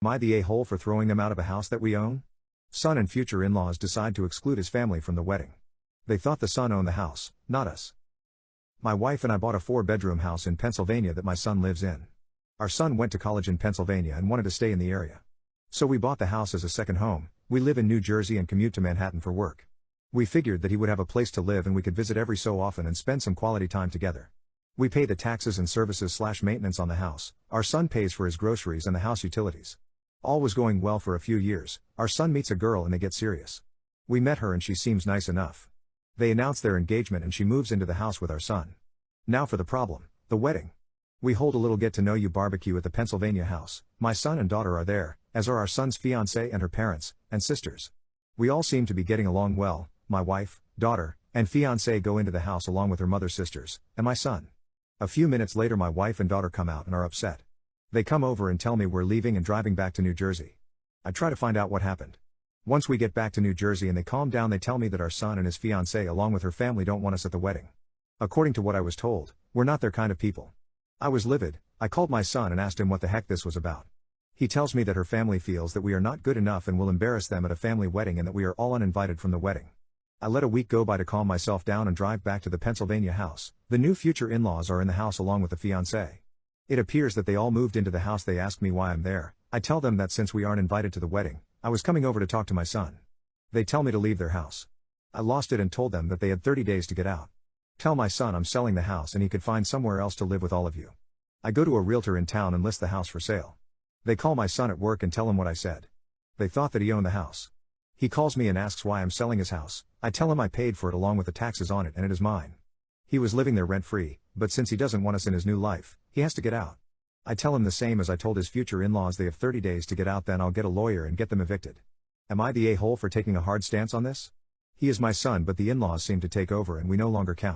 Am I the a-hole for throwing them out of a house that we own? Son and future in-laws decide to exclude his family from the wedding. They thought the son owned the house, not us. My wife and I bought a 4-bedroom house in Pennsylvania that my son lives in. Our son went to college in Pennsylvania and wanted to stay in the area. So we bought the house as a second home. We live in New Jersey and commute to Manhattan for work. We figured that he would have a place to live and we could visit every so often and spend some quality time together. We pay the taxes and services/maintenance on the house. Our son pays for his groceries and the house utilities. All was going well for a few years. Our son meets a girl and they get serious. We met her and she seems nice enough. They announce their engagement and she moves into the house with our son. Now for the problem, the wedding. We hold a little get-to-know-you barbecue at the Pennsylvania house. My son and daughter are there, as are our son's fiancée and her parents, and sisters. We all seem to be getting along well. My wife, daughter, and fiancée go into the house along with her mother's sisters, and my son. A few minutes later my wife and daughter come out and are upset. They come over and tell me we're leaving and driving back to New Jersey. I try to find out what happened. Once we get back to New Jersey and they calm down, they tell me that our son and his fiancée along with her family don't want us at the wedding. According to what I was told, we're not their kind of people. I was livid. I called my son and asked him what the heck this was about. He tells me that her family feels that we are not good enough and will embarrass them at a family wedding and that we are all uninvited from the wedding. I let a week go by to calm myself down and drive back to the Pennsylvania house. The new future in-laws are in the house along with the fiancée. It appears that they all moved into the house. They ask me why I'm there. I tell them that since we aren't invited to the wedding, I was coming over to talk to my son. They tell me to leave their house. I lost it and told them that they had 30 days to get out. Tell my son I'm selling the house and he could find somewhere else to live with all of you. I go to a realtor in town and list the house for sale. They call my son at work and tell him what I said. They thought that he owned the house. He calls me and asks why I'm selling his house. I tell him I paid for it along with the taxes on it and it is mine. He was living there rent-free, but since he doesn't want us in his new life, he has to get out. I tell him the same as I told his future in-laws. They have 30 days to get out, then I'll get a lawyer and get them evicted. Am I the a-hole for taking a hard stance on this? He is my son, but the in-laws seem to take over and we no longer count.